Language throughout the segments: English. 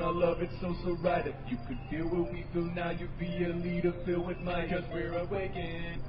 I love it so right. If you could feel what we feel now, you'd be a leader filled with might, cause we're awakened.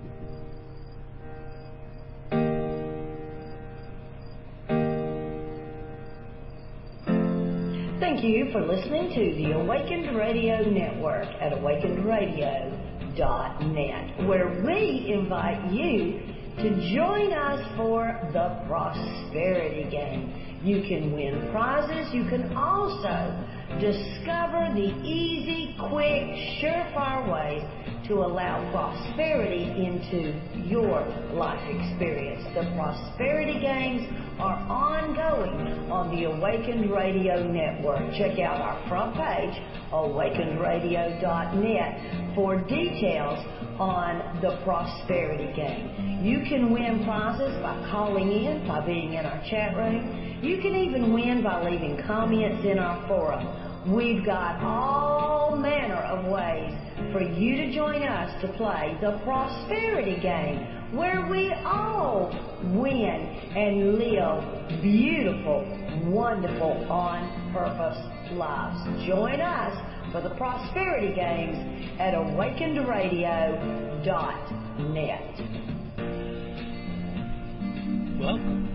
Thank you for listening to the Awakened Radio Network at awakenedradio.net, where we invite you to join us for the Prosperity Game. You can win prizes. You can also discover the easy, quick, surefire ways to allow prosperity into your life experience. The Prosperity Games are ongoing on the Awakened Radio Network. Check out our front page, awakenedradio.net, for details on the Prosperity Game. You can win prizes by calling in, by being in our chat room. You can even win by leaving comments in our forum. We've got all manner of ways for you to join us to play the Prosperity Game, where we all win and live beautiful, wonderful, on-purpose lives. Join us for the Prosperity Games at awakenedradio.net. Welcome.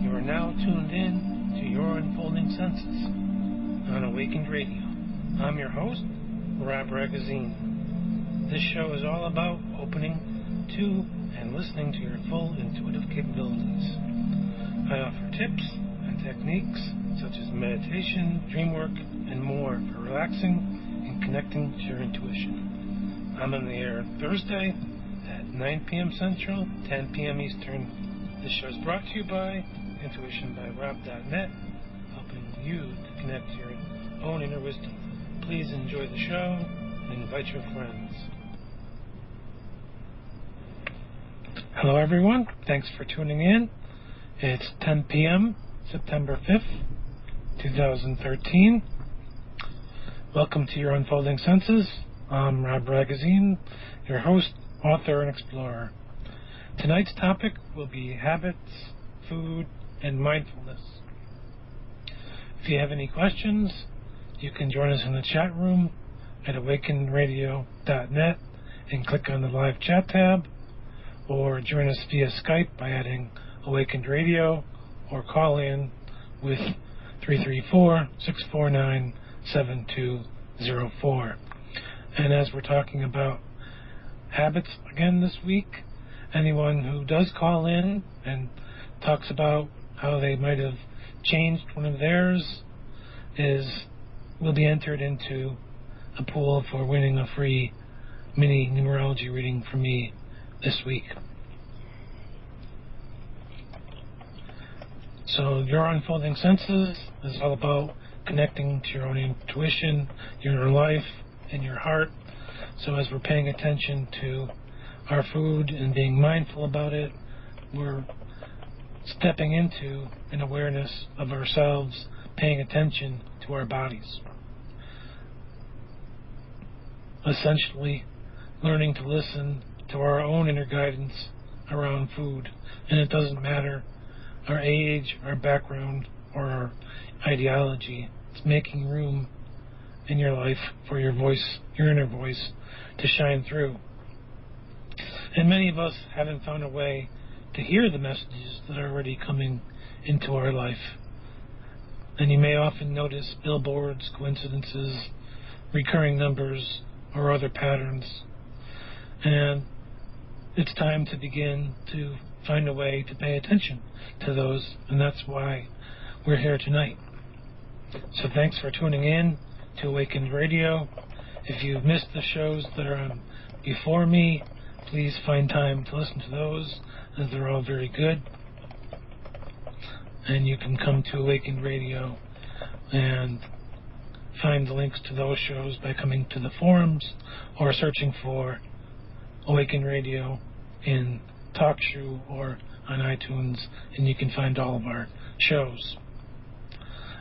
You are now tuned in to Your Unfolding Senses on Awakened Radio. I'm your host, Ragozzine. This show is all about opening to and listening to your full intuitive capabilities. I offer tips and techniques such as meditation, dream work, and more for relaxing and connecting to your intuition. I'm on the air Thursday at 9 p.m. Central, 10 p.m. Eastern. This show is brought to you by intuitionbyrob.net, helping you to connect to your own inner wisdom. Please enjoy the show and invite your friends. Hello everyone, thanks for tuning in. It's 10 p.m. September 5th, 2013. Welcome to Your Unfolding Senses. I'm Rob Ragozzine, your host, author, and explorer. Tonight's topic will be habits, food, and mindfulness. If you have any questions, you can join us in the chat room at awakenedradio.net and click on the live chat tab, or join us via Skype by adding Awakened Radio, or call in with 334-649-7204. And as we're talking about habits again this week, anyone who does call in and talks about how they might have changed one of theirs will be entered into a pool for winning a free mini numerology reading from me this week. So Your Unfolding Senses is all about connecting to your own intuition, your inner life, and your heart. So as we're paying attention to our food and being mindful about it, we're stepping into an awareness of ourselves, paying attention to our bodies. Essentially, learning to listen to our own inner guidance around food. And it doesn't matter our age, our background, or our ideology. It's making room in your life for your voice, your inner voice, to shine through. And many of us haven't found a way to hear the messages that are already coming into our life. And you may often notice billboards, coincidences, recurring numbers, or other patterns. And it's time to begin to find a way to pay attention to those, and that's why we're here tonight. So thanks for tuning in to Awakened Radio. If you've missed the shows that are on before me, please find time to listen to those, as they're all very good. And you can come to Awakened Radio and find the links to those shows by coming to the forums or searching for Awakened Radio in TalkShoe or on iTunes, and you can find all of our shows.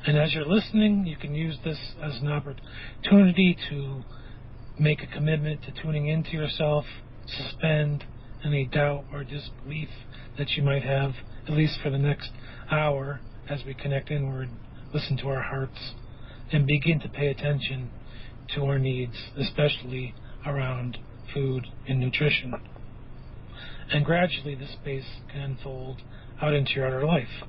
And as you're listening, you can use this as an opportunity to make a commitment to tuning into yourself, suspend any doubt or disbelief that you might have, at least for the next hour, as we connect inward, listen to our hearts, and begin to pay attention to our needs, especially around food and nutrition. And gradually this space can unfold out into your outer life.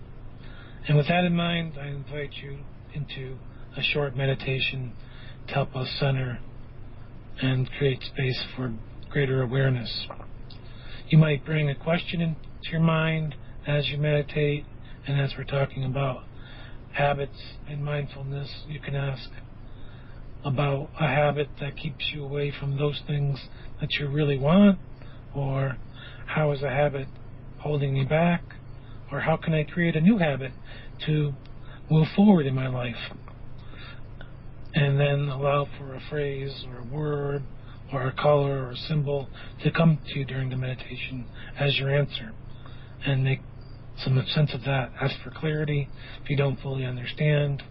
And with that in mind, I invite you into a short meditation to help us center and create space for greater awareness. You might bring a question into your mind as you meditate, and as we're talking about habits and mindfulness, you can ask about a habit that keeps you away from those things that you really want, or how is a habit holding me back, or how can I create a new habit to move forward in my life? And then allow for a phrase or a word or a color or a symbol to come to you during the meditation as your answer, and make some sense of that. Ask for clarity if you don't fully understand.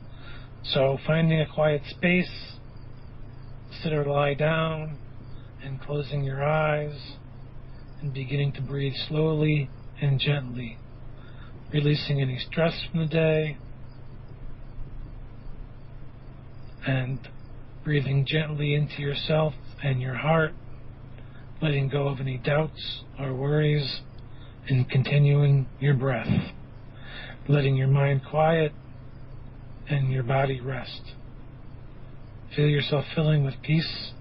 So finding a quiet space, sit or lie down, and closing your eyes and beginning to breathe slowly and gently, releasing any stress from the day, and breathing gently into yourself and your heart, letting go of any doubts or worries, and continuing your breath, letting your mind quiet and your body rest. Feel yourself filling with peace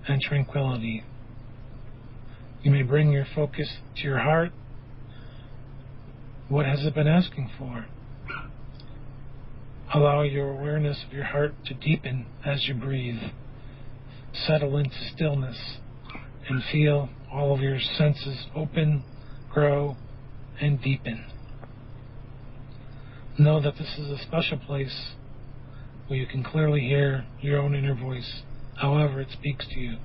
and tranquility. You may bring your focus to your heart. What has it been asking for? Allow your awareness of your heart to deepen as you breathe. Settle into stillness and feel all of your senses open, grow, and deepen. Know that this is a special place where you can clearly hear your own inner voice, however it speaks to you.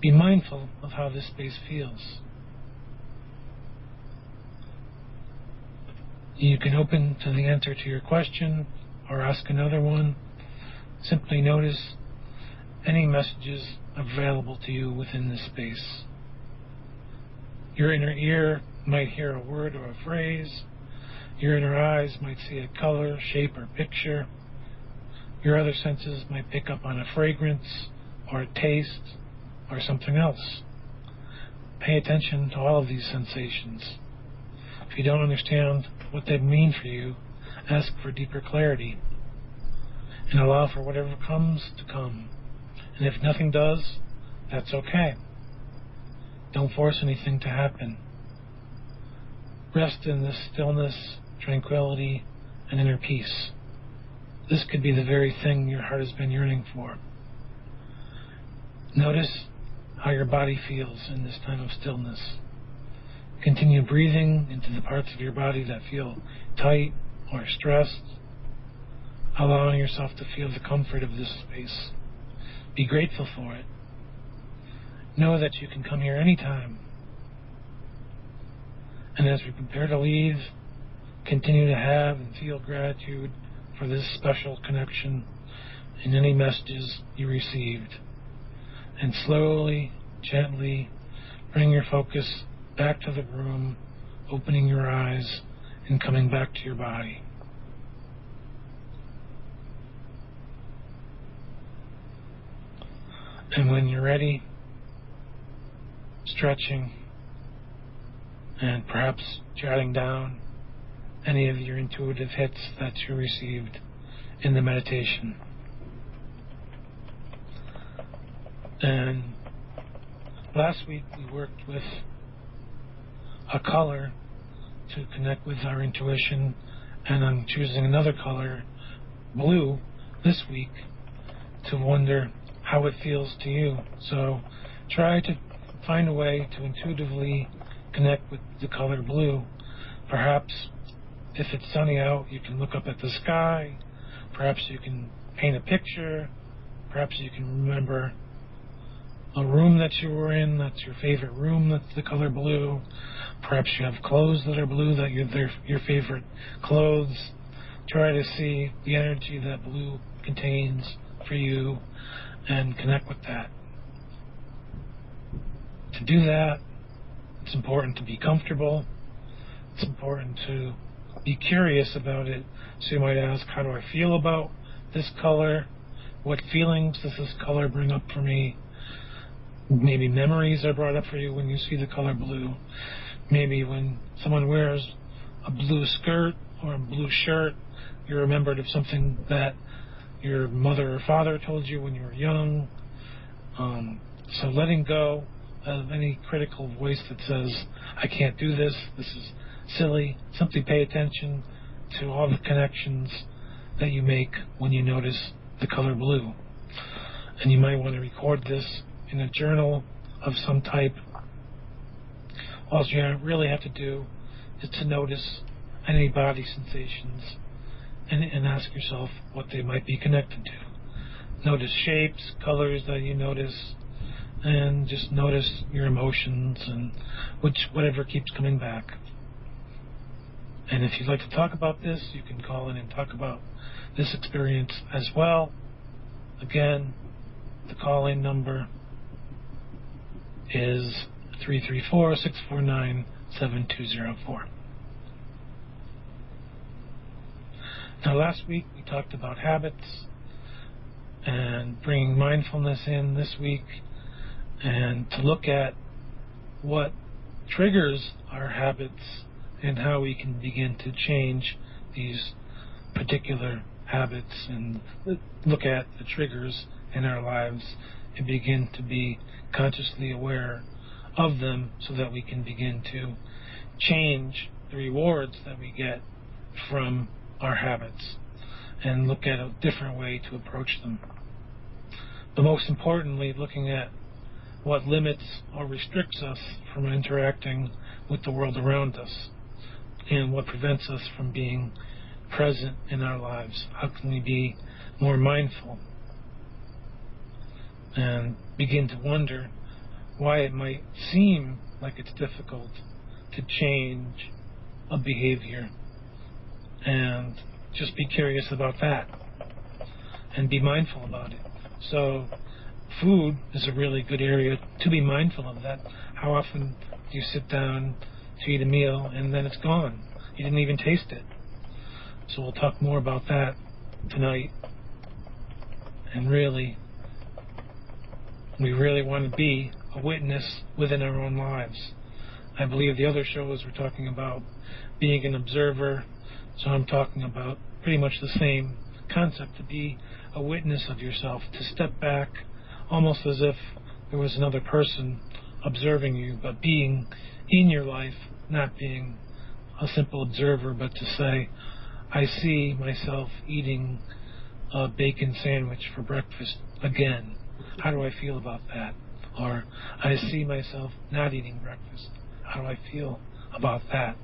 Be mindful of how this space feels. You can open to the answer to your question or ask another one. Simply notice any messages available to you within this space. Your inner ear might hear a word or a phrase. Your inner eyes might see a color, shape, or picture. Your other senses might pick up on a fragrance or a taste or something else. Pay attention to all of these sensations. If you don't understand what they mean for you, ask for deeper clarity and allow for whatever comes to come. And if nothing does, that's okay. Don't force anything to happen. Rest in this stillness, tranquility, and inner peace. This could be the very thing your heart has been yearning for. Notice how your body feels in this time of stillness. Continue breathing into the parts of your body that feel tight or stressed, allowing yourself to feel the comfort of this space. Be grateful for it. Know that you can come here anytime. And as we prepare to leave, continue to have and feel gratitude for this special connection and any messages you received. And slowly, gently, bring your focus back to the room, opening your eyes and coming back to your body. And when you're ready, stretching and perhaps jotting down any of your intuitive hits that you received in the meditation. And last week we worked with a color to connect with our intuition, and I'm choosing another color, blue, this week to wonder how it feels to you. So try to find a way to intuitively connect with the color blue. Perhaps if it's sunny out, you can look up at the sky. Perhaps you can paint a picture. Perhaps you can remember a room that you were in, that's your favorite room, that's the color blue. Perhaps you have clothes that are blue, that they're your favorite clothes. Try to see the energy that blue contains for you and connect with that. To do that, it's important to be comfortable. It's important to be curious about it. So you might ask, how do I feel about this color? What feelings does this color bring up for me? Maybe memories are brought up for you when you see the color blue. Maybe when someone wears a blue skirt or a blue shirt, you're remembered of something that your mother or father told you when you were young. So letting go of any critical voice that says, I can't do this, this is silly. Simply pay attention to all the connections that you make when you notice the color blue. And you might want to record this in a journal of some type. All you really have to do is to notice any body sensations and ask yourself what they might be connected to. Notice shapes, colors that you notice, and just notice your emotions and whatever keeps coming back. And if you'd like to talk about this, you can call in and talk about this experience as well. Again, the call-in number is 334-649-7204. Now, last week we talked about habits and bringing mindfulness in this week, and to look at what triggers our habits and how we can begin to change these particular habits, and look at the triggers in our lives and begin to be consciously aware of them so that we can begin to change the rewards that we get from our habits and look at a different way to approach them. But most importantly, looking at what limits or restricts us from interacting with the world around us and what prevents us from being present in our lives. How can we be more mindful and begin to wonder why it might seem like it's difficult to change a behavior, and just be curious about that and be mindful about it. So food is a really good area to be mindful of that. How often do you sit down to eat a meal and then it's gone? You didn't even taste it. So we'll talk more about that tonight. And really, we really want to be a witness within our own lives. I believe the other shows were talking about being an observer, so I'm talking about pretty much the same concept, to be a witness of yourself, to step back almost as if there was another person observing you, but being in your life, not being a simple observer, but to say, I see myself eating a bacon sandwich for breakfast again. How do I feel about that? Or I see myself not eating breakfast. How do I feel about that?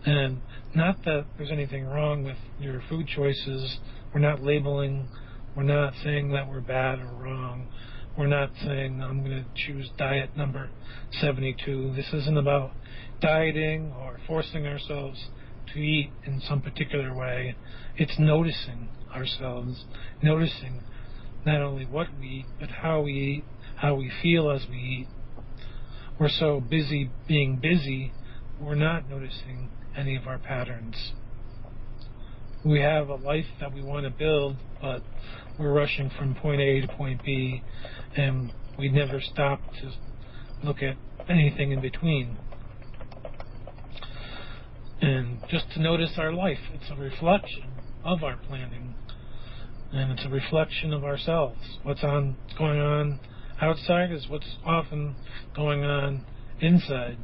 And not that there's anything wrong with your food choices. We're not labeling. We're not saying that we're bad or wrong. We're not saying I'm going to choose diet number 72. This isn't about dieting or forcing ourselves to eat in some particular way. It's noticing ourselves, noticing not only what we eat, but how we eat, how we feel as we eat. We're so busy being busy, we're not noticing any of our patterns. We have a life that we want to build, but we're rushing from point A to point B, and we never stop to look at anything in between. And just to notice our life, it's a reflection of our planning, and it's a reflection of ourselves. What's going on outside is what's often going on inside.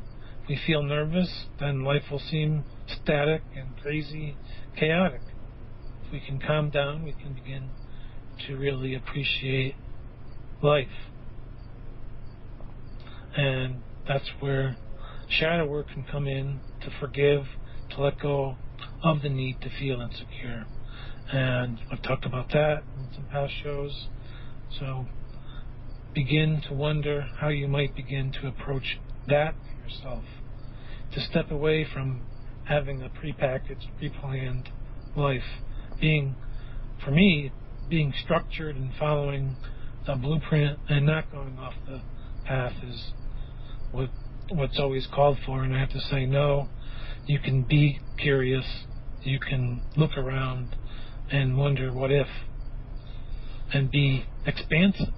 If we feel nervous, then life will seem static and crazy, chaotic. If we can calm down, we can begin to really appreciate life. And that's where shadow work can come in, to forgive, to let go of the need to feel insecure. And I've talked about that in some past shows. So begin to wonder how you might begin to approach that for yourself. To step away from having a prepackaged, pre-planned life. For me, being structured and following the blueprint and not going off the path is what's always called for. And I have to say, no, you can be curious. You can look around and wonder what if and be expansive,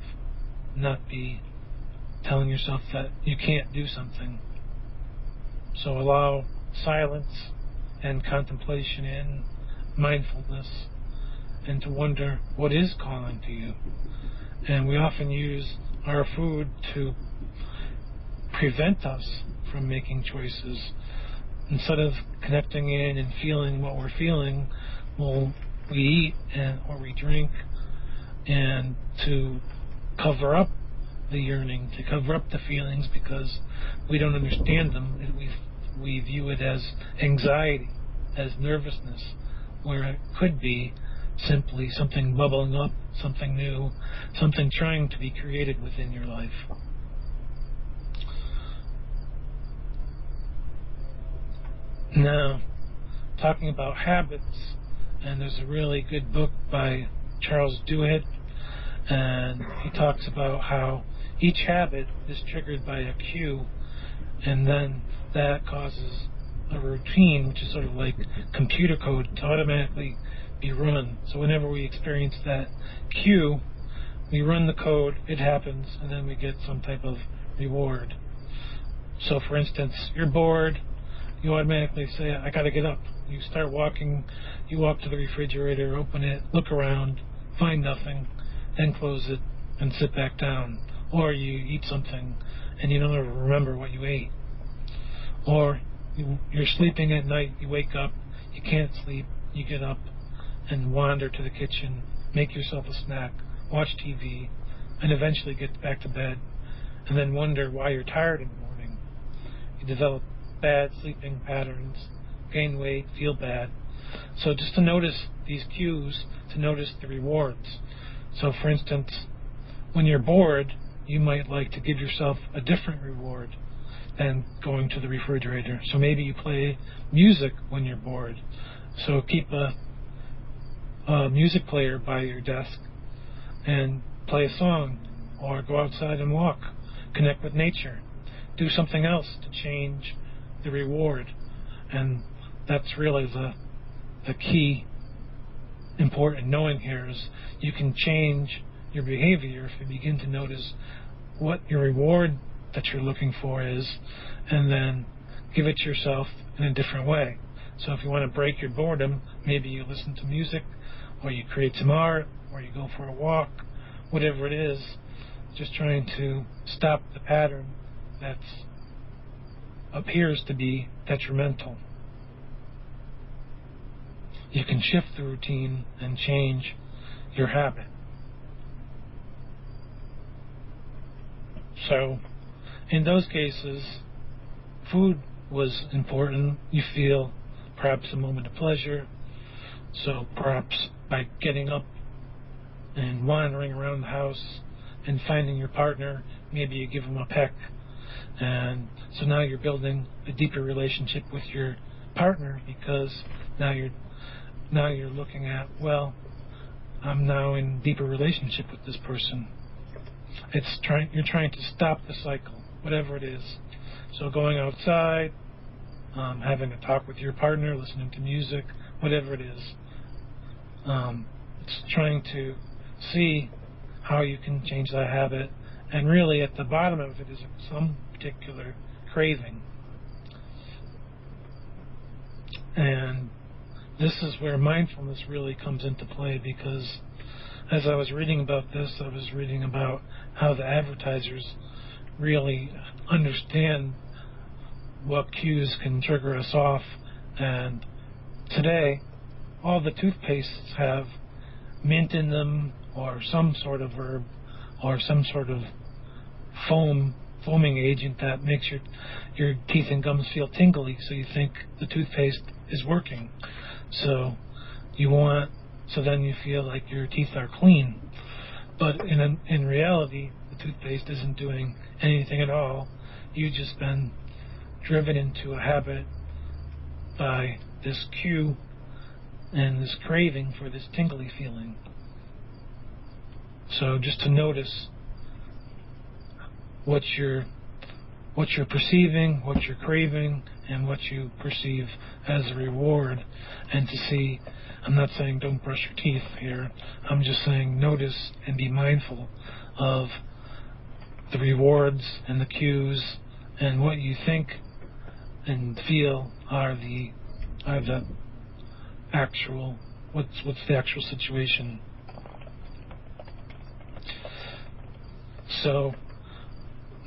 not be telling yourself that you can't do something. So allow silence and contemplation in mindfulness, and to wonder what is calling to you. And we often use our food to prevent us from making choices. Instead of connecting in and feeling what we're feeling, we eat or we drink, and to cover up the yearning, to cover up the feelings because we don't understand them, and we view it as anxiety, as nervousness, where it could be simply something bubbling up, something new, something trying to be created within your life. Now, talking about habits, and there's a really good book by Charles Duhigg, and he talks about how each habit is triggered by a cue, and then that causes a routine, which is sort of like computer code, to automatically be run. So whenever we experience that cue, we run the code, it happens, and then we get some type of reward. So for instance, you're bored, you automatically say, I gotta get up. You start walking, you walk to the refrigerator, open it, look around, find nothing, then close it and sit back down. Or you eat something and you don't ever remember what you ate. Or you're sleeping at night, you wake up, you can't sleep, you get up and wander to the kitchen, make yourself a snack, watch TV, and eventually get back to bed, and then wonder why you're tired in the morning. You develop bad sleeping patterns, gain weight, feel bad. So just to notice these cues, to notice the rewards. So for instance, when you're bored, you might like to give yourself a different reward than going to the refrigerator. So maybe you play music when you're bored. So keep a music player by your desk and play a song, or go outside and walk, connect with nature, do something else to change the reward. And that's really the key important knowing here, is you can change your behavior if you begin to notice what your reward that you're looking for is, and then give it to yourself in a different way. So if you want to break your boredom, maybe you listen to music, or you create some art, or you go for a walk, whatever it is, just trying to stop the pattern that appears to be detrimental. You can shift the routine and change your habit. So, in those cases, food was important. You feel perhaps a moment of pleasure. So perhaps by getting up and wandering around the house and finding your partner, maybe you give them a peck. And so now you're building a deeper relationship with your partner, because now you're looking at, well, I'm now in deeper relationship with this person. You're trying to stop the cycle, whatever it is. So going outside, having a talk with your partner, listening to music, whatever it is. It's trying to see how you can change that habit, and really at the bottom of it is some particular craving. And this is where mindfulness really comes into play, because as I was reading about this, I was reading about how the advertisers really understand what cues can trigger us off. And today, all the toothpastes have mint in them, or some sort of herb, or some sort of foaming agent that makes your teeth and gums feel tingly, so you think the toothpaste is working. So then you feel like your teeth are clean. But in reality, the toothpaste isn't doing anything at all. You've just been driven into a habit by this cue and this craving for this tingly feeling. So just to notice what you're what you're perceiving, what you're craving, and what you perceive as a reward, and to see, I'm not saying don't brush your teeth here, I'm just saying notice and be mindful of the rewards and the cues and what you think and feel are the actual, what's the actual situation. So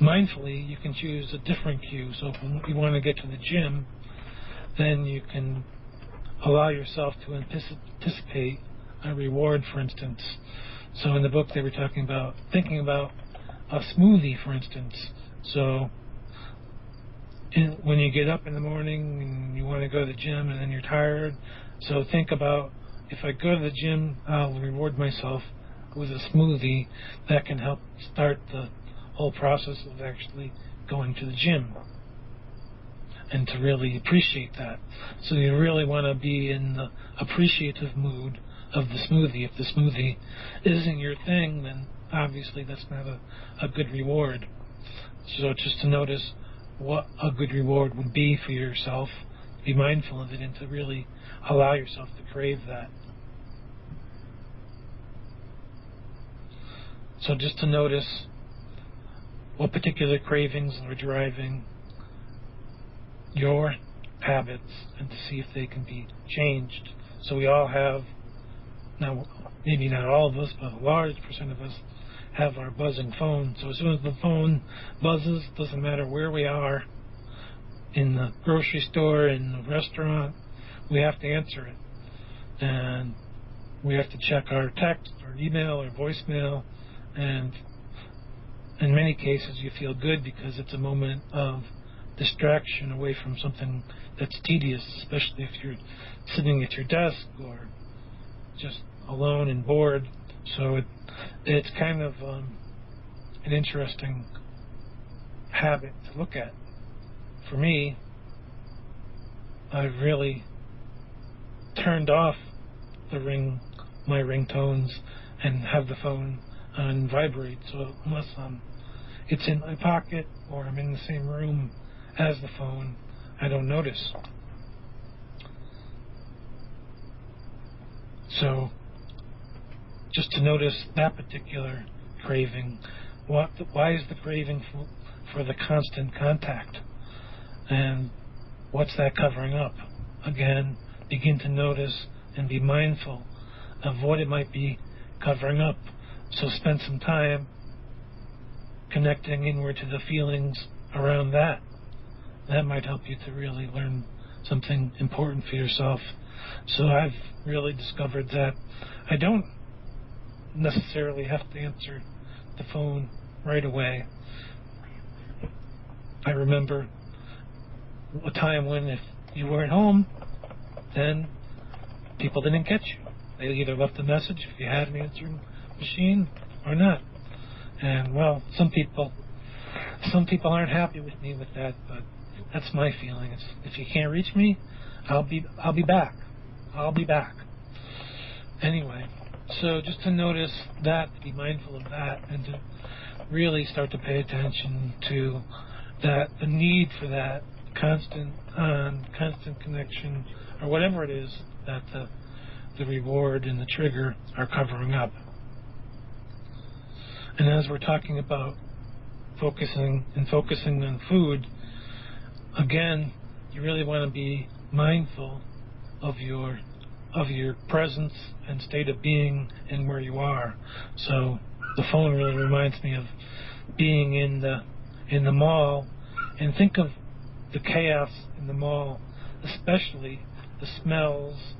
mindfully, you can choose a different cue. So if you want to get to the gym, then you can allow yourself to anticipate a reward, for instance. So in the book, they were talking about thinking about a smoothie, for instance. So when you get up in the morning and you want to go to the gym and then you're tired, so think about, if I go to the gym, I'll reward myself with a smoothie. That can help start the whole process of actually going to the gym, and to really appreciate that. So you really want to be in the appreciative mood of the smoothie. If the smoothie isn't your thing, then obviously that's not a good reward. So just to notice what a good reward would be for yourself, be mindful of it, and to really allow yourself to crave that. So just to notice what particular cravings are driving your habits, and to see if they can be changed. So we all have, now maybe not all of us, but a large percent of us have our buzzing phone. So as soon as the phone buzzes, doesn't matter where we are, in the grocery store, in the restaurant, we have to answer it. And we have to check our text or email or voicemail, and in many cases you feel good because it's a moment of distraction away from something that's tedious, especially if you're sitting at your desk or just alone and bored. So it's kind of an interesting habit to look at. For me, I've really turned off my ringtones and have the phone on vibrate, so unless it's in my pocket or I'm in the same room as the phone, I don't notice. So just to notice that particular craving. Why is the craving for the constant contact? And what's that covering up? Again, begin to notice and be mindful of what it might be covering up. So spend some time connecting inward to the feelings around that. That might help you to really learn something important for yourself. So I've really discovered that I don't necessarily have to answer the phone right away. I remember a time when if you weren't home, then people didn't get you. They either left a message if you had an answering machine or not. And well, some people aren't happy with me with that, but that's my feeling. It's, if you can't reach me, I'll be back. I'll be back. Anyway, so just to notice that, to be mindful of that, and to really start to pay attention to that, the need for that constant connection, or whatever it is that the reward and the trigger are covering up. And as we're talking about focusing on food, again, you really want to be mindful of your presence and state of being and where you are. So the phone really reminds me of being in the mall, and think of the chaos in the mall, especially the smells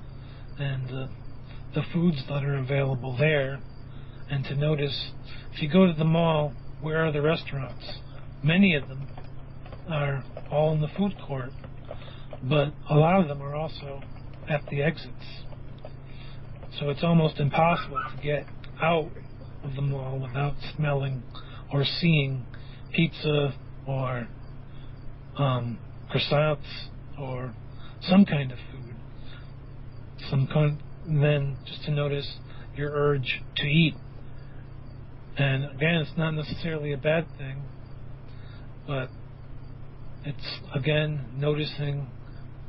and the foods that are available there, and to notice, if you go to the mall, where are the restaurants? Many of them are all in the food court, but a lot of them are also at the exits. So it's almost impossible to get out of the mall without smelling or seeing pizza or croissants or some kind of food. And then just to notice your urge to eat. And again, it's not necessarily a bad thing, but it's, again, noticing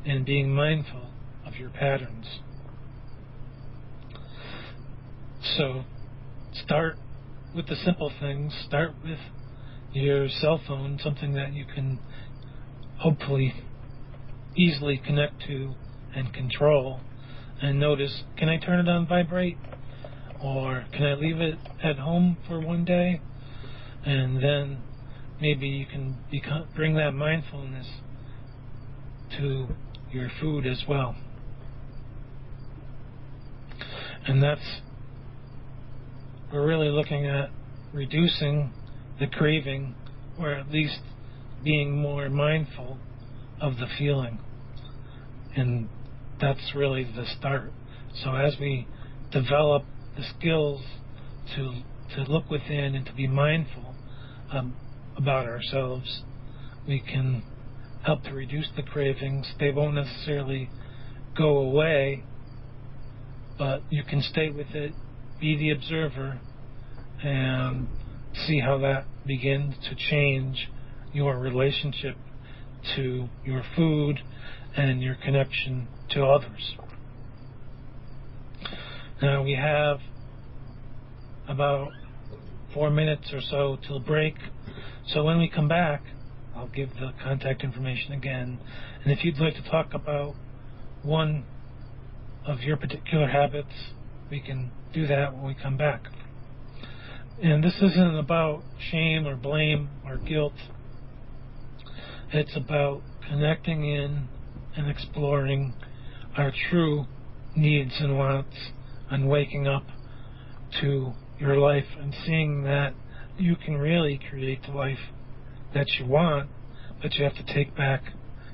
and being mindful of your patterns. So start with the simple things. Start with your cell phone, something that you can hopefully easily connect to and control, and notice, can I turn it on vibrate? Or can I leave it at home for one day? And then maybe you can bring that mindfulness to your food as well. And we're really looking at reducing the craving, or at least being more mindful of the feeling. And that's really the start. So as we develop the skills to look within and to be mindful about ourselves, we can help to reduce the cravings. They won't necessarily go away, but you can stay with it, be the observer, and see how that begins to change your relationship to your food and your connection to others. Now we have about 4 minutes or so till break. So when we come back, I'll give the contact information again. And if you'd like to talk about one of your particular habits, we can do that when we come back. And this isn't about shame or blame or guilt. It's about connecting in and exploring our true needs and wants, and waking up to your life and seeing that you can really create the life that you want, but you have to take back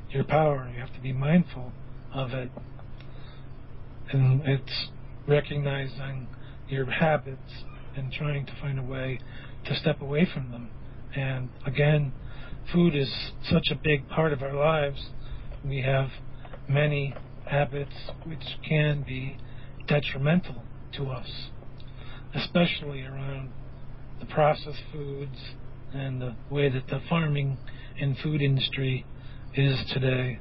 your power. You have to be mindful of it. And it's recognizing your habits and trying to find a way to step away from them. And again, food is such a big part of our lives. We have many habits which can be detrimental to us, especially around the processed foods and the way that the farming and food industry is today.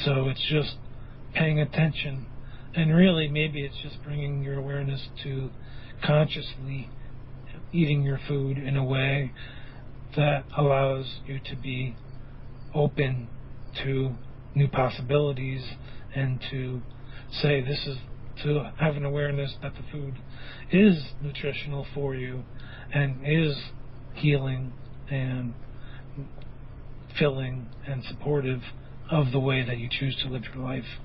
So it's just paying attention, and really maybe it's just bringing your awareness to consciously eating your food in a way that allows you to be open to new possibilities, and to say this is, to have an awareness that the food is nutritional for you and is healing and filling and supportive of the way that you choose to live your life,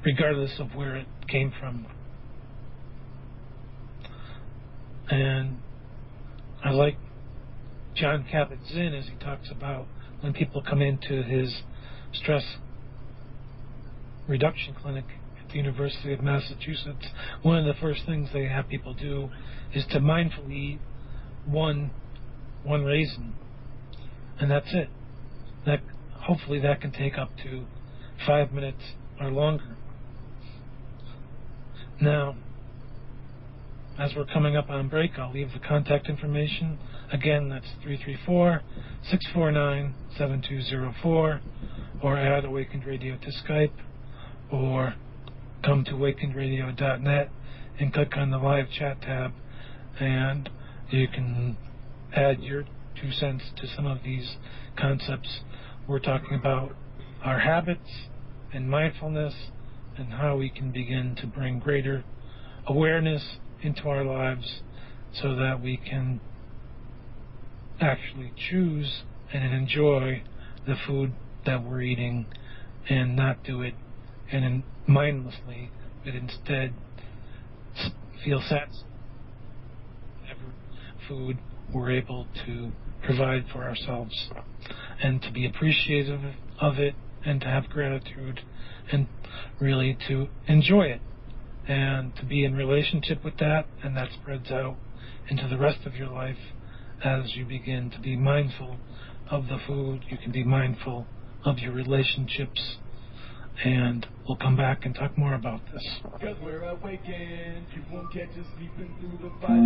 regardless of where it came from. And I like Jon Kabat-Zinn as he talks about when people come into his stress reduction clinic at the University of Massachusetts, one of the first things they have people do is to mindfully eat one raisin, and that's it. That hopefully that can take up to 5 minutes or longer. Now, as we're coming up on break, I'll leave the contact information. Again, that's 334-649-7204, or add Awakened Radio to Skype, or come to awakenedradio.net and click on the live chat tab, and you can add your 2 cents to some of these concepts. We're talking about our habits and mindfulness and how we can begin to bring greater awareness into our lives so that we can actually choose and enjoy the food that we're eating, and not do it and mindlessly, but instead feel satisfied with whatever food we're able to provide for ourselves, and to be appreciative of it, and to have gratitude, and really to enjoy it, and to be in relationship with that, and that spreads out into the rest of your life. As you begin to be mindful of the food, you can be mindful of your relationships, and we'll come back and talk more about this. 'Cause we're awakened, you won't catch us sleeping through the fight.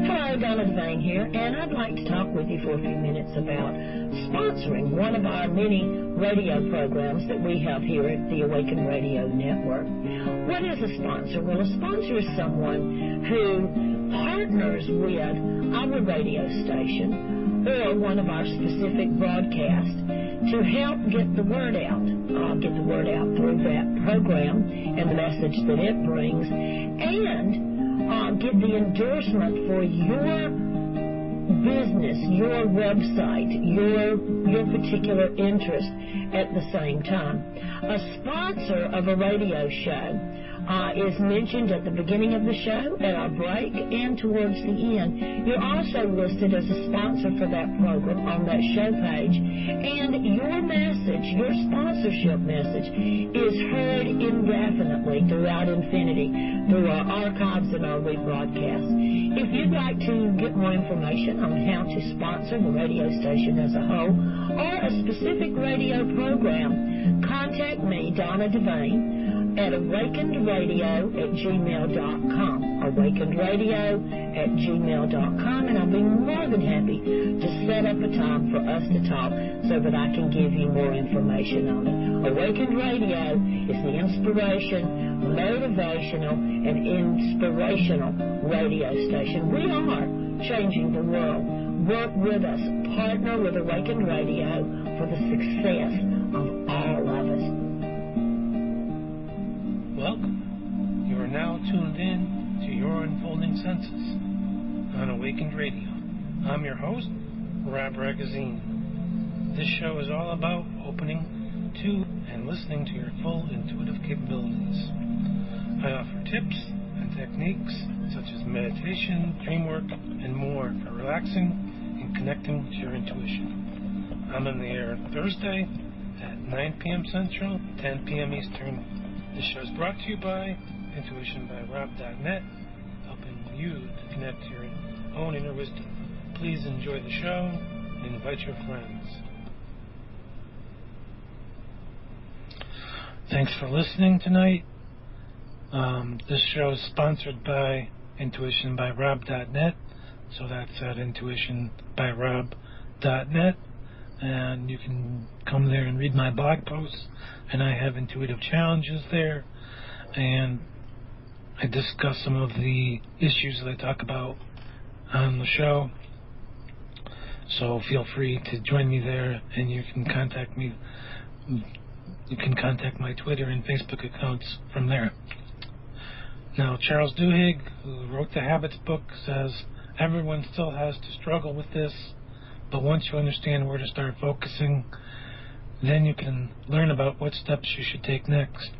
Hello, Donna Devane here, and I'd like to talk with with you for a few minutes about sponsoring one of our many radio programs that we have here at the Awaken Radio Network. What is a sponsor? Well, a sponsor is someone who partners with our radio station or one of our specific broadcasts to help get the word out through that program and the message that it brings, and get the endorsement for your business, your website, your particular interest at the same time. A sponsor of a radio show is mentioned at the beginning of the show, at our break, and towards the end. You're also listed as a sponsor for that program on that show page, and your message, your sponsorship message, is heard indefinitely throughout infinity through our archives and our rebroadcasts. If you'd like to get more information on how to sponsor the radio station as a whole or a specific radio program, contact me, Donna Devane, at awakenedradio@gmail.com. awakenedradio@gmail.com, and I'll be more than happy to set up a time for us to talk so that I can give you more information on it. Awakened Radio is the inspiration, motivational, and inspirational radio station. We are changing the world. Work with us. Partner with Awakened Radio for the success of all of us. Welcome. You are now tuned in to Your Unfolding Senses on Awakened Radio. I'm your host, Rob Ragozzine. This show is all about opening to and listening to your full intuitive capabilities. I offer tips and techniques such as meditation, dream work, and more for relaxing and connecting to your intuition. I'm on the air Thursday at 9 p.m. Central, 10 p.m. Eastern. This show is brought to you by intuitionbyrob.net, helping you to connect to your own inner wisdom. Please enjoy the show and invite your friends. Thanks for listening tonight. This show is sponsored by intuitionbyrob.net, so that's at intuitionbyrob.net, and you can come there and read my blog posts, and I have intuitive challenges there, and I discuss some of the issues that I talk about on the show. So feel free to join me there, and you can contact me. You can contact my Twitter and Facebook accounts from there. Now, Charles Duhigg, who wrote the Habits book, says everyone still has to struggle with this, but once you understand where to start focusing, then you can learn about what steps you should take next.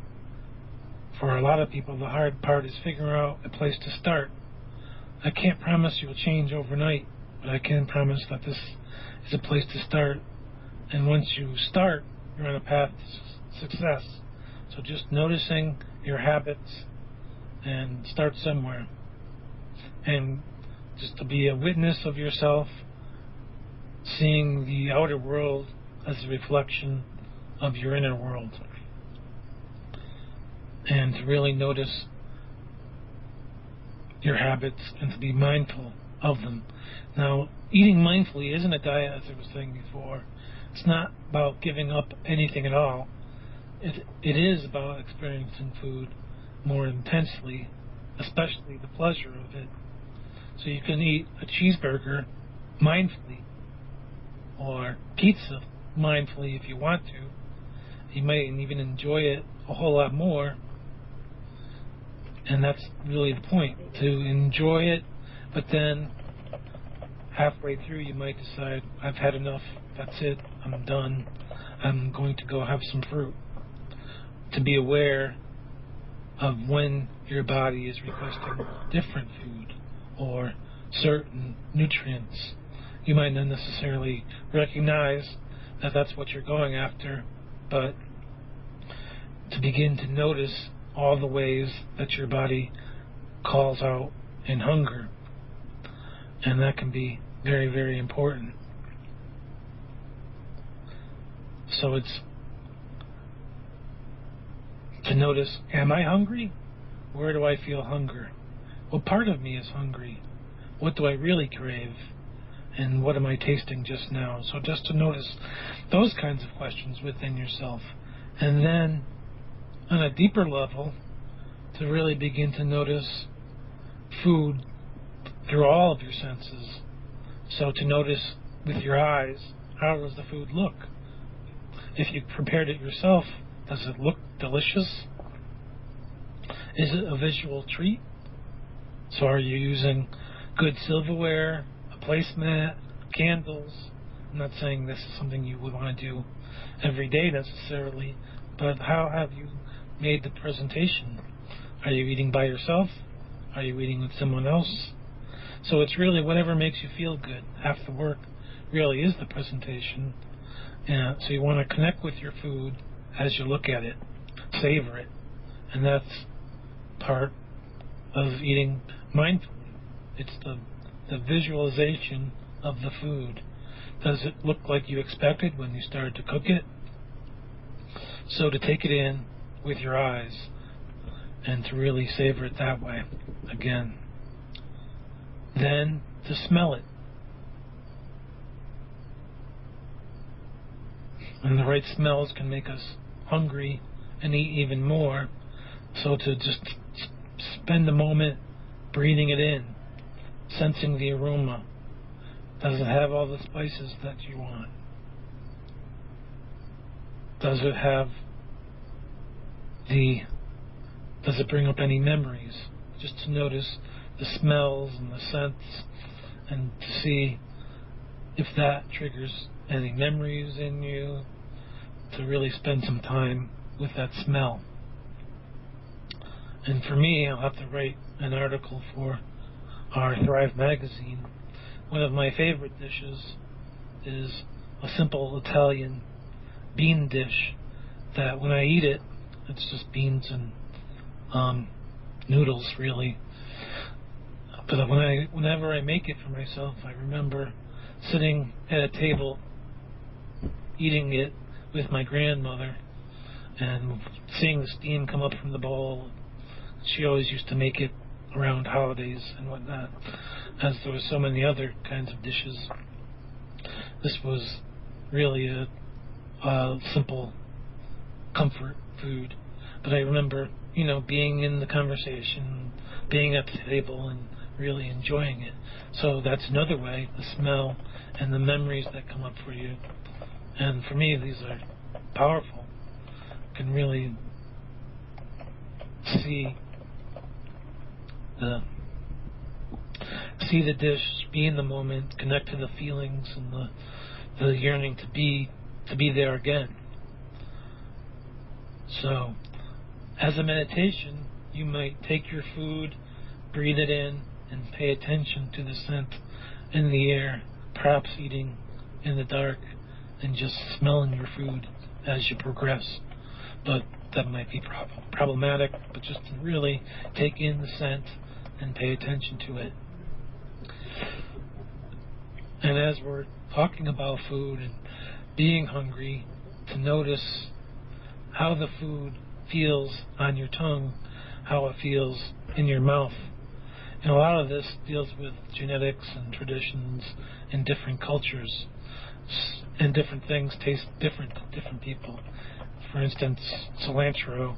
For a lot of people, the hard part is figuring out a place to start. I can't promise you'll change overnight, but I can promise that this is a place to start. And once you start, you're on a path to success. So just noticing your habits and start somewhere. And just to be a witness of yourself, seeing the outer world as a reflection of your inner world. And to really notice your habits and to be mindful of them. Now, eating mindfully isn't a diet, as I was saying before. It's not about giving up anything at all. It is about experiencing food more intensely, especially the pleasure of it. So you can eat a cheeseburger mindfully, or pizza mindfully if you want to. You might even enjoy it a whole lot more. And that's really the point, to enjoy it, but then halfway through you might decide, I've had enough, that's it, I'm done, I'm going to go have some fruit. To be aware of when your body is requesting different food or certain nutrients. You might not necessarily recognize that that's what you're going after, but to begin to notice all the ways that your body calls out in hunger. And that can be very, very important. So it's to notice, am I hungry? Where do I feel hunger? What part of me is hungry? What do I really crave? And what am I tasting just now? So just to notice those kinds of questions within yourself. And then on a deeper level, to really begin to notice food through all of your senses. So to notice with your eyes, how does the food look? If you prepared it yourself, does it look delicious? Is it a visual treat? So are you using good silverware, a placemat, candles? I'm not saying this is something you would want to do every day necessarily, but how have you made the presentation? Are you eating by yourself? Are you eating with someone else? So it's really whatever makes you feel good. Half the work really is the presentation. And so you want to connect with your food as you look at it, savor it. And that's part of eating mindfully. It's the visualization of the food. Does it look like you expected when you started to cook it? So to take it in with your eyes and to really savor it that way, again. Then to smell it. And the right smells can make us hungry and eat even more. So to just spend a moment breathing it in, sensing the aroma. Does it have all the spices that you want? Does it bring up any memories? Just to notice the smells and the scents and to see if that triggers any memories in you, to really spend some time with that smell. And for me, I'll have to write an article for our Thrive magazine. One of my favorite dishes is a simple Italian bean dish that when I eat it, it's just beans and noodles, really. But whenever I make it for myself, I remember sitting at a table eating it with my grandmother and seeing the steam come up from the bowl. She always used to make it around holidays and whatnot, as there were so many other kinds of dishes. This was really a simple comfort food. But I remember, being in the conversation, being at the table and really enjoying it. So that's another way, the smell and the memories that come up for you. And for me, these are powerful. You can really see the dish, be in the moment, connect to the feelings and the yearning to be there again. So, as a meditation, you might take your food, breathe it in, and pay attention to the scent in the air, perhaps eating in the dark and just smelling your food as you progress. But that might be problematic, but just to really take in the scent and pay attention to it. And as we're talking about food and being hungry, to notice how the food feels on your tongue, how it feels in your mouth. And a lot of this deals with genetics and traditions in different cultures. And different things taste different to different people. For instance, cilantro.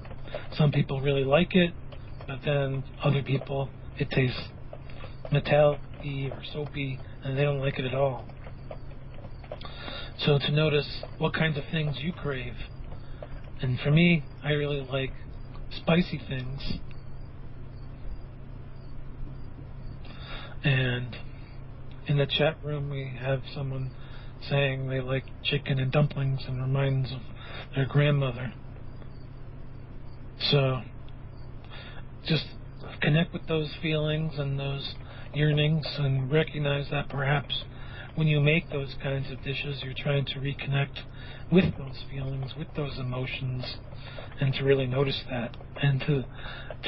Some people really like it, but then other people, it tastes metallic-y or soapy, and they don't like it at all. So to notice what kinds of things you crave. And for me, I really like spicy things. And in the chat room, we have someone saying they like chicken and dumplings and reminds of their grandmother. So just connect with those feelings and those yearnings and recognize that perhaps when you make those kinds of dishes, you're trying to reconnect with those feelings, with those emotions, and to really notice that, and to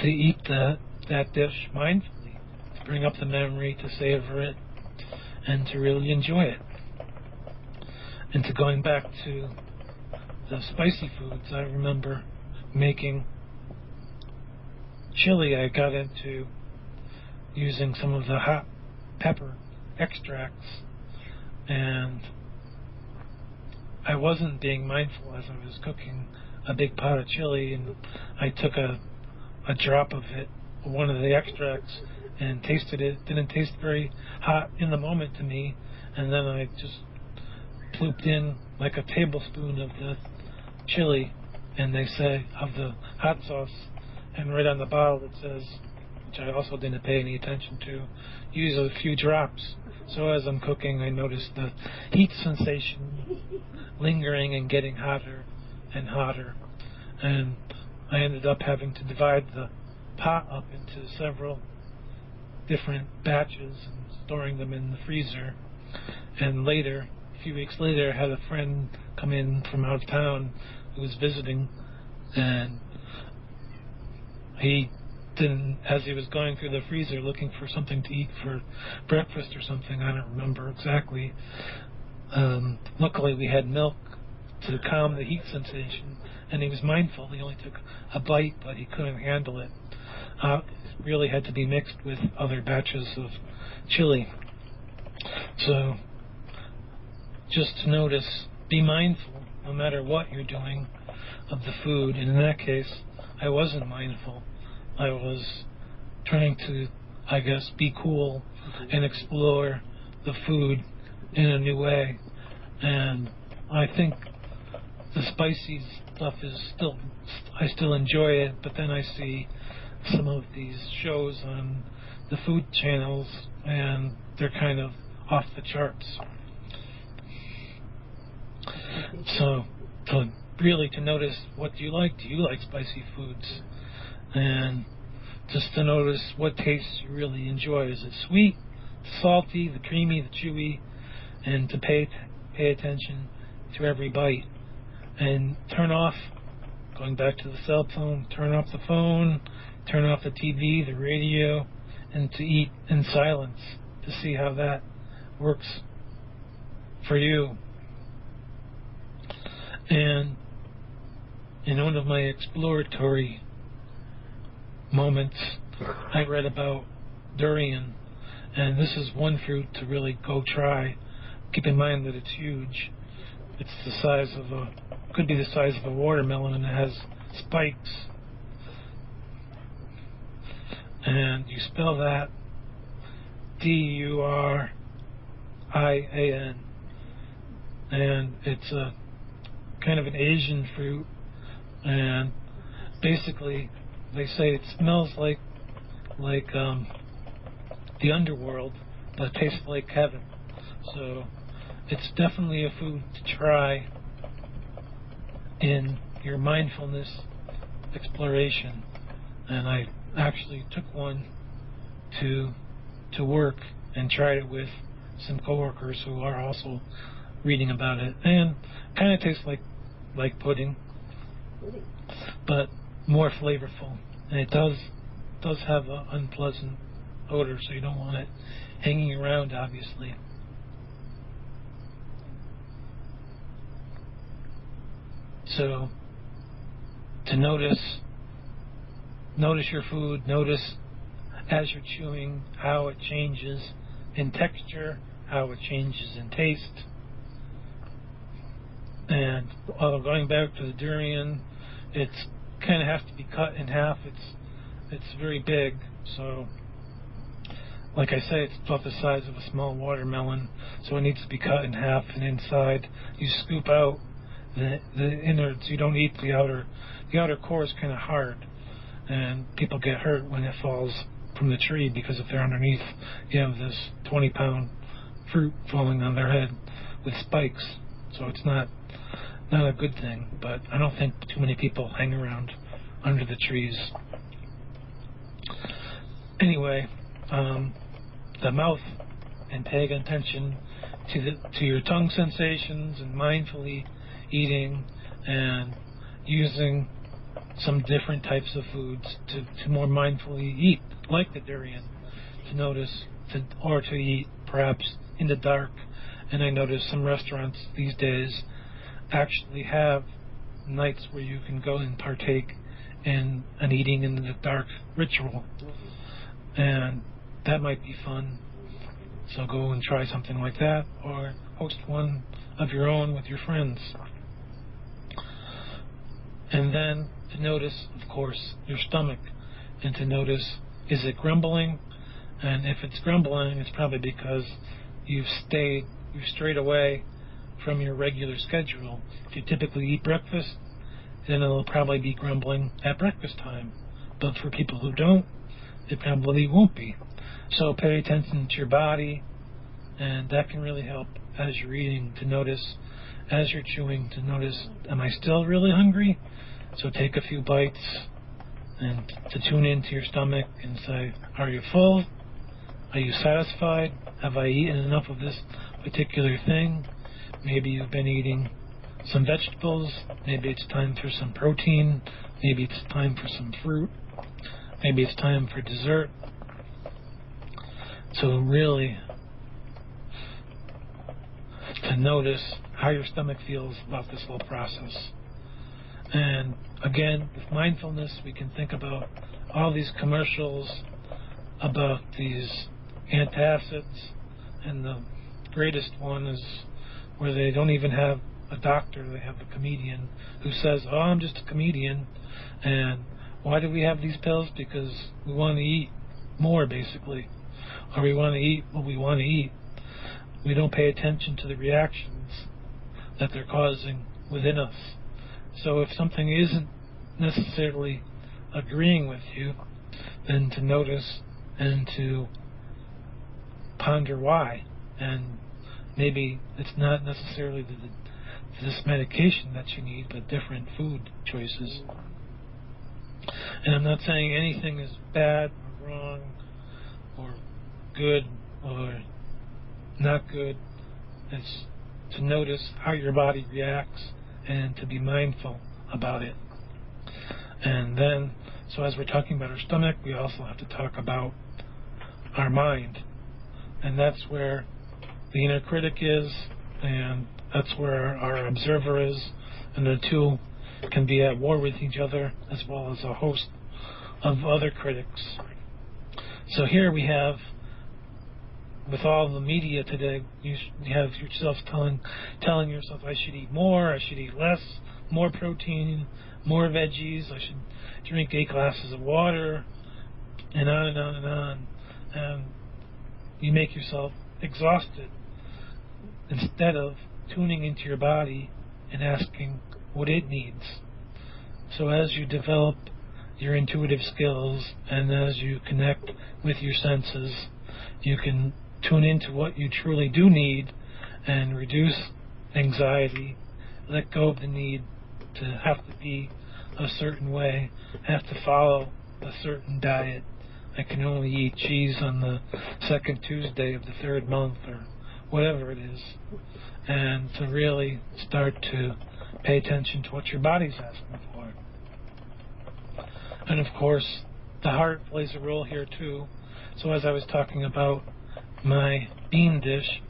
eat that dish mindfully, to bring up the memory, to savor it, and to really enjoy it. And to going back to the spicy foods, I remember making chili. I got into using some of the hot pepper extracts and I wasn't being mindful as I was cooking a big pot of chili, and I took a drop of it, one of the extracts, and tasted it. Didn't taste very hot in the moment to me, and then I just plooped in like a tablespoon of the chili, and they say, of the hot sauce, and right on the bottle it says, which I also didn't pay any attention to, use a few drops. So as I'm cooking, I noticed the heat sensation lingering and getting hotter and hotter, and I ended up having to divide the pot up into several different batches and storing them in the freezer. And later, a few weeks later, I had a friend come in from out of town who was visiting, and he didn't, as he was going through the freezer looking for something to eat for breakfast or something, I don't remember exactly. Luckily we had milk to calm the heat sensation, and he was mindful. He only took a bite, but he couldn't handle it. Really had to be mixed with other batches of chili. So just to notice, be mindful no matter what you're doing of the food. And in that case, I wasn't mindful. I was trying to, I guess, be cool and explore the food in a new way. And I think the spicy stuff is still, I still enjoy it, but then I see some of these shows on the food channels, and they're kind of off the charts. So, to notice, what do you like? Do you like spicy foods? And just to notice what tastes you really enjoy. Is it sweet, salty, the creamy, the chewy? And to pay attention to every bite. And turn off, going back to the cell phone, turn off the phone, turn off the TV, the radio, and to eat in silence, to see how that works for you. And in one of my exploratory moments, I read about durian, and this is one fruit to really go try. Keep in mind that it's huge. It's the size of could be the size of a watermelon, and it has spikes. And you spell that Durian, and it's a kind of an Asian fruit, and basically they say it smells like the underworld, but it tastes like heaven. So it's definitely a food to try in your mindfulness exploration. And I actually took one to work and tried it with some coworkers who are also reading about it, and kind of tastes like pudding, but more flavorful. And it does have an unpleasant odor, so you don't want it hanging around, obviously. So to notice your food, notice as you're chewing how it changes in texture, how it changes in taste. And going back to the durian, it's kind of has to be cut in half. It's very big, so like I say, it's about the size of a small watermelon, so it needs to be cut in half. And inside, you scoop out the innards. You don't eat the outer. The outer core is kind of hard, and people get hurt when it falls from the tree, because if they're underneath, you have this 20-pound fruit falling on their head with spikes. So it's not a good thing, but I don't think too many people hang around under the trees. Anyway, the mouth, and paying attention to your tongue sensations, and mindfully eating, and using some different types of foods to more mindfully eat, like the durian, to notice or to eat perhaps in the dark. And I notice some restaurants these days actually have nights where you can go and partake in an eating in the dark ritual, and that might be fun. So go and try something like that, or host one of your own with your friends. And then to notice, of course, your stomach, and to notice, is it grumbling? And if it's grumbling, it's probably because you've strayed away from your regular schedule. If you typically eat breakfast, then it'll probably be grumbling at breakfast time. But for people who don't, it probably won't be. So pay attention to your body, and that can really help as you're eating, to notice, as you're chewing, to notice, am I still really hungry? So take a few bites and to tune into your stomach and say, are you full? Are you satisfied? Have I eaten enough of this particular thing? Maybe you've been eating some vegetables. Maybe it's time for some protein. Maybe it's time for some fruit. Maybe it's time for dessert. So really, to notice how your stomach feels about this whole process. And again, with mindfulness, we can think about all these commercials about these antacids, and the greatest one is where they don't even have a doctor, they have a comedian who says, oh, I'm just a comedian, and why do we have these pills? Because we want to eat more, basically, or we want to eat what we want to eat. We don't pay attention to the reactions that they're causing within us. So if something isn't necessarily agreeing with you, then to notice and to ponder why. And maybe it's not necessarily this medication that you need, but different food choices. And I'm not saying anything is bad or wrong or good or not good. It's to notice how your body reacts and to be mindful about it. And then, so as we're talking about our stomach, we also have to talk about our mind. And that's where the inner critic is, and that's where our observer is, and the two can be at war with each other, as well as a host of other critics. So here we have, with all the media today, you have yourself telling yourself, I should eat more, I should eat less, more protein, more veggies, I should drink 8 glasses of water, and on and on and on. And you make yourself exhausted instead of tuning into your body and asking what it needs. So as you develop your intuitive skills and as you connect with your senses, you can tune into what you truly do need and reduce anxiety, let go of the need to have to be a certain way, have to follow a certain diet. I can only eat cheese on the second Tuesday of the third month, or whatever it is, and to really start to pay attention to what your body's asking for. And of course, the heart plays a role here too. So as I was talking about my bean dish,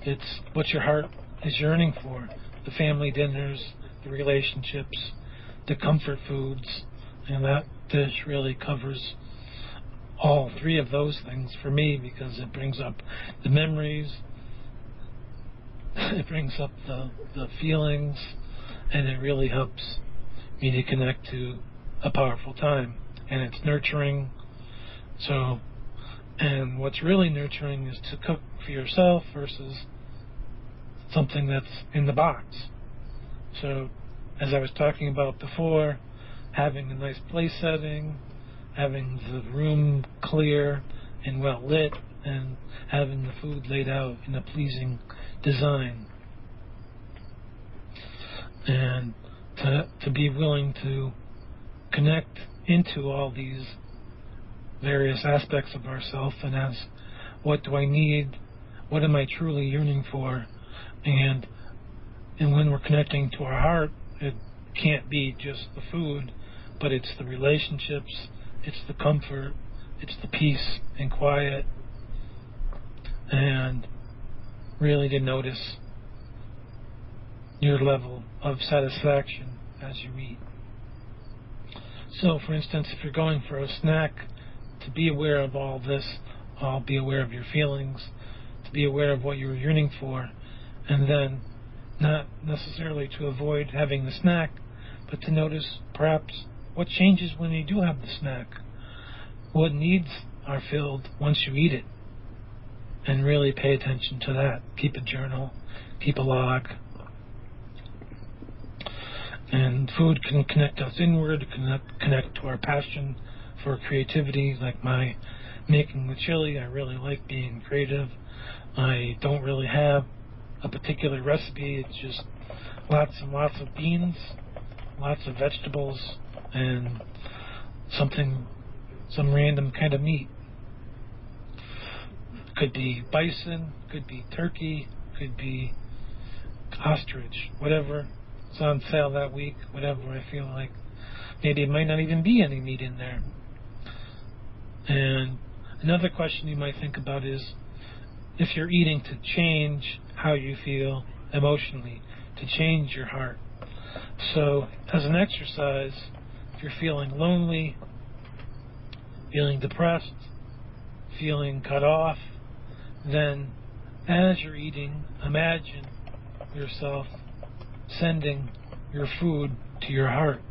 it's what your heart is yearning for. The family dinners, the relationships, the comfort foods, and that dish really covers all 3 of those things for me, because it brings up the memories, it brings up the feelings, and it really helps me to connect to a powerful time. And it's nurturing. So, and what's really nurturing is to cook for yourself versus something that's in the box. So, as I was talking about before, having a nice place setting, having the room clear and well lit, and having the food laid out in a pleasing design. And to be willing to connect into all these various aspects of ourselves and ask, what do I need? What am I truly yearning for? And when we're connecting to our heart, it can't be just the food, but it's the relationships, it's the comfort, it's the peace and quiet, and really to notice your level of satisfaction as you eat. So, for instance, if you're going for a snack, to be aware of all this, be aware of your feelings, to be aware of what you're yearning for, and then not necessarily to avoid having the snack, but to notice perhaps what changes when you do have the snack, what needs are filled once you eat it, and really pay attention to that. Keep a journal, keep a log. And food can connect us inward, connect to our passion for creativity, like my making the chili. I really like being creative. I don't really have a particular recipe. It's just lots and lots of beans, lots of vegetables, and some random kind of meat. Could be bison, could be turkey, could be ostrich, whatever is on sale that week, whatever I feel like. Maybe it might not even be any meat in there. And another question you might think about is if you're eating to change how you feel emotionally, to change your heart. So as an exercise, if you're feeling lonely, feeling depressed, feeling cut off, then as you're eating, imagine yourself sending your food to your heart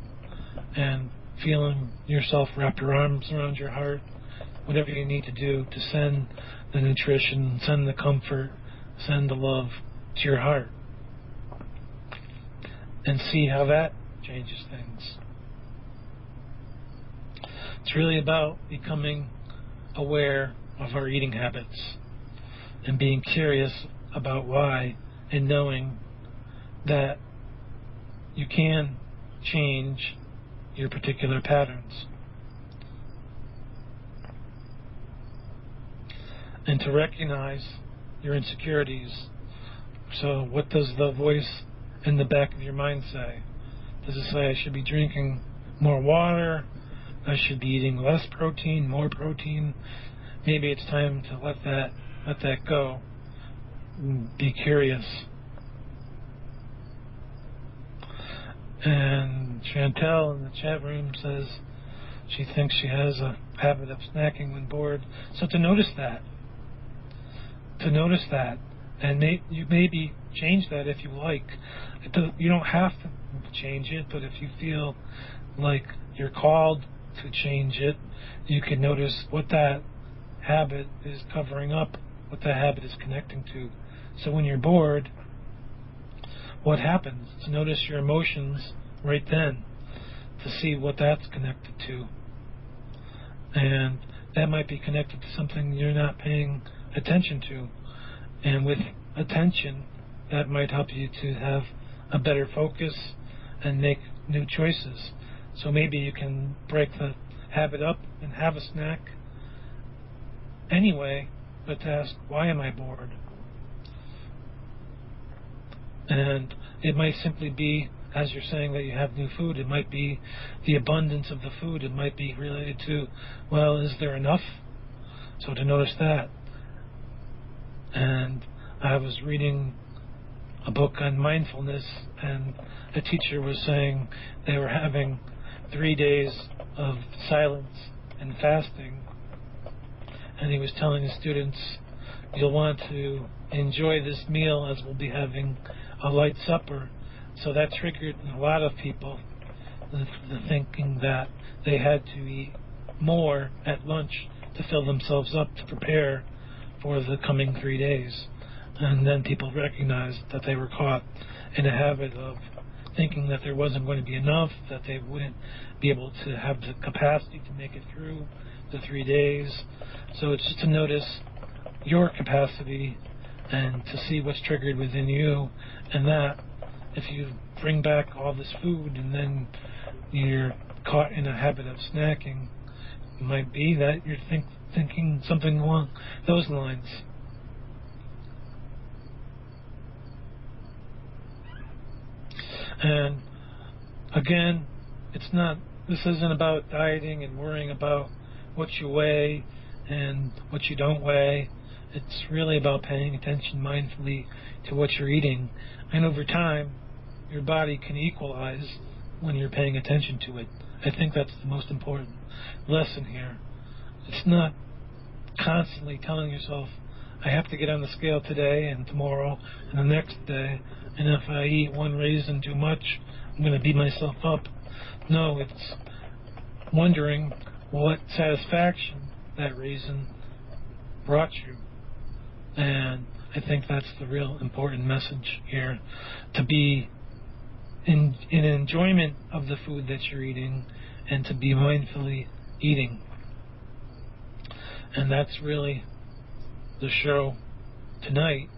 and feeling yourself wrap your arms around your heart, whatever you need to do to send the nutrition, send the comfort, send the love to your heart, and see how that changes things. It's really about becoming aware of our eating habits and being curious about why, and knowing that you can change your particular patterns. And to recognize your insecurities. So what does the voice in the back of your mind say? Does it say I should be drinking more water? I should be eating less protein, more protein? Maybe it's time to let that go. Be curious. And Chantel in the chat room says she thinks she has a habit of snacking when bored. So to notice that, and you maybe change that if you like. You don't have to change it, but if you feel like you're called to change it, you can notice what that habit is covering up, what that habit is connecting to. So when you're bored, what happens? To notice your emotions right then, to see what that's connected to. And that might be connected to something you're not paying attention to. And with attention, that might help you to have a better focus and make new choices. So maybe you can break the habit up and have a snack anyway, but to ask, why am I bored? And it might simply be, as you're saying that you have new food, it might be the abundance of the food. It might be related to, well, is there enough? So to notice that. And I was reading a book on mindfulness, and a teacher was saying they were having 3 days of silence and fasting, and he was telling the students, you'll want to enjoy this meal as we'll be having a light supper. So that triggered in a lot of people the thinking that they had to eat more at lunch to fill themselves up to prepare for the coming 3 days. And then people recognized that they were caught in a habit of thinking that there wasn't going to be enough, that they wouldn't be able to have the capacity to make it through the 3 days. So it's just to notice your capacity and to see what's triggered within you, and that if you bring back all this food and then you're caught in a habit of snacking, it might be that you're thinking something along those lines. And again, this isn't about dieting and worrying about what you weigh and what you don't weigh. It's really about paying attention mindfully to what you're eating. And over time, your body can equalize when you're paying attention to it. I think that's the most important lesson here. It's not constantly telling yourself, I have to get on the scale today and tomorrow and the next day, and if I eat one raisin too much, I'm going to beat myself up. No, it's wondering what satisfaction that raisin brought you. And I think that's the real important message here, to be in enjoyment of the food that you're eating and to be mindfully eating. And that's really the show tonight.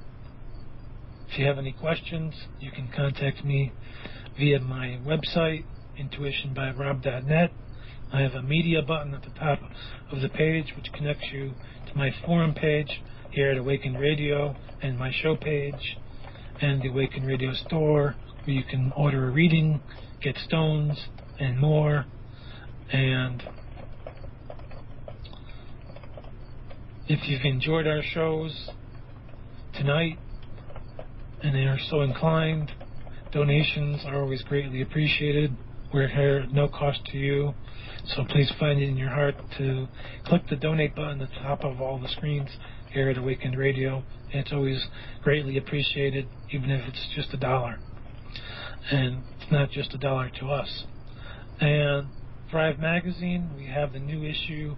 If you have any questions, you can contact me via my website, intuitionbyrob.net. I have a media button at the top of the page which connects you to my forum page here at Awaken Radio and my show page and the Awaken Radio store, where you can order a reading, get stones, and more. And if you've enjoyed our shows tonight and are so inclined, donations are always greatly appreciated. We're here at no cost to you, so please find it in your heart to click the donate button at the top of all the screens here at Awakened Radio. It's always greatly appreciated, even if it's just $1. And it's not just $1 to us. And Thrive Magazine, we have the new issue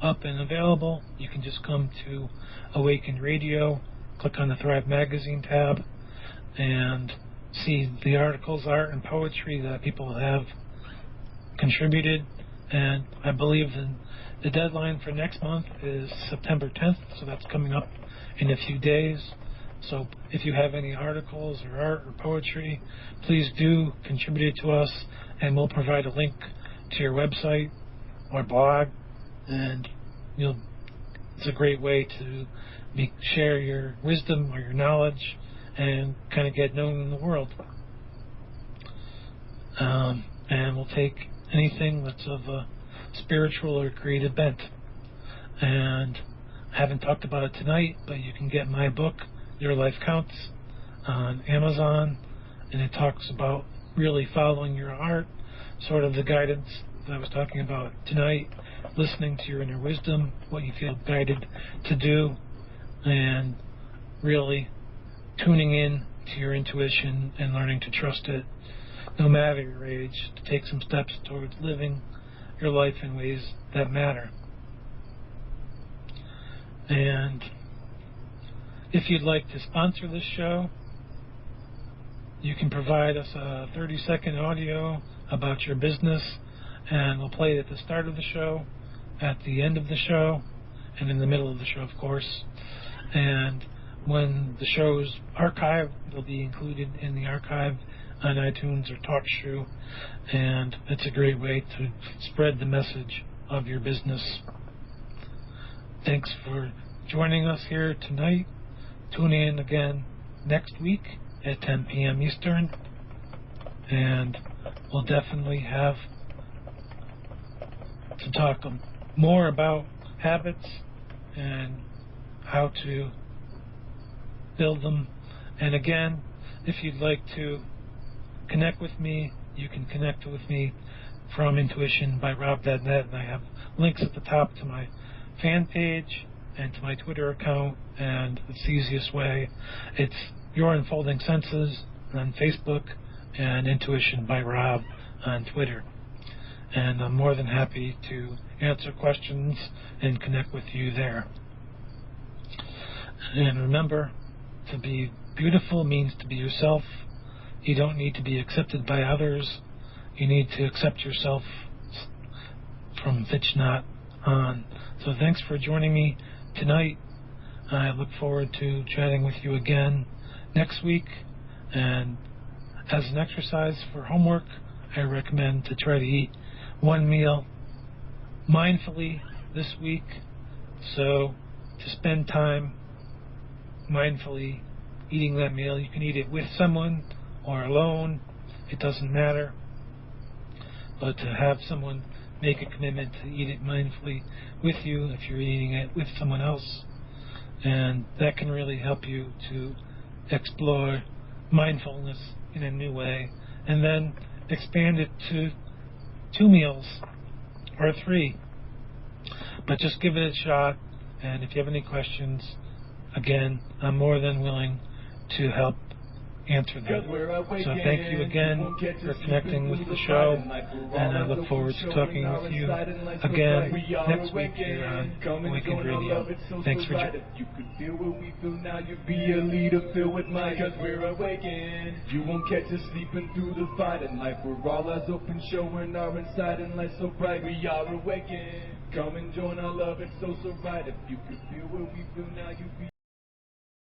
up and available. You can just come to Awakened Radio, click on the Thrive Magazine tab, and see the articles, art, and poetry that people have contributed. And I believe the deadline for next month is September 10th, so that's coming up in a few days. So if you have any articles or art or poetry, please do contribute it to us, and we'll provide a link to your website or blog. And it's a great way to share your wisdom or your knowledge and kind of get known in the world. And we'll take anything that's of a spiritual or creative bent. And I haven't talked about it tonight, but you can get my book, Your Life Counts, on Amazon, and it talks about really following your heart, sort of the guidance that I was talking about tonight, listening to your inner wisdom, what you feel guided to do, and really tuning in to your intuition and learning to trust it, no matter your age, to take some steps towards living your life in ways that matter. And if you'd like to sponsor this show, you can provide us a 30-second audio about your business, and we'll play it at the start of the show, at the end of the show, and in the middle of the show, of course. And when the show's archived, it'll be included in the archive on iTunes or TalkShoe, and it's a great way to spread the message of your business. Thanks for joining us here tonight. Tune in again next week at 10 p.m. Eastern, and we'll definitely have to talk more about habits and how to build them. And again, if you'd like to connect with me, you can connect with me from intuitionbyrob.net, and I have links at the top to my fan page and to my Twitter account, and it's the easiest way. It's Your Unfolding Senses on Facebook and Intuition by Rob on Twitter. And I'm more than happy to answer questions and connect with you there. And remember, to be beautiful means to be yourself. You don't need to be accepted by others. You need to accept yourself from Thich Nhat on. So thanks for joining me tonight. I look forward to chatting with you again next week. And as an exercise for homework, I recommend to try to eat one meal mindfully this week. So to spend time mindfully eating that meal, you can eat it with someone or alone, it doesn't matter. But to have someone make a commitment to eat it mindfully with you if you're eating it with someone else. And that can really help you to explore mindfulness in a new way, and then expand it to 2 meals or 3. But just give it a shot, and if you have any questions, again, I'm more than willing to help answer them. So thank you again for connecting with the show, and I look forward to talking with you again next week here on Awakened Radio. Thanks for joining. You could feel what we feel now, you'd be a leader filled with might, cause we're awakened. You won't catch us sleeping through the fight in life. We're all eyes open, showing our inside and light so bright. We are awakened. Come and join our love, it's so right. If you could feel what we feel now, you'd be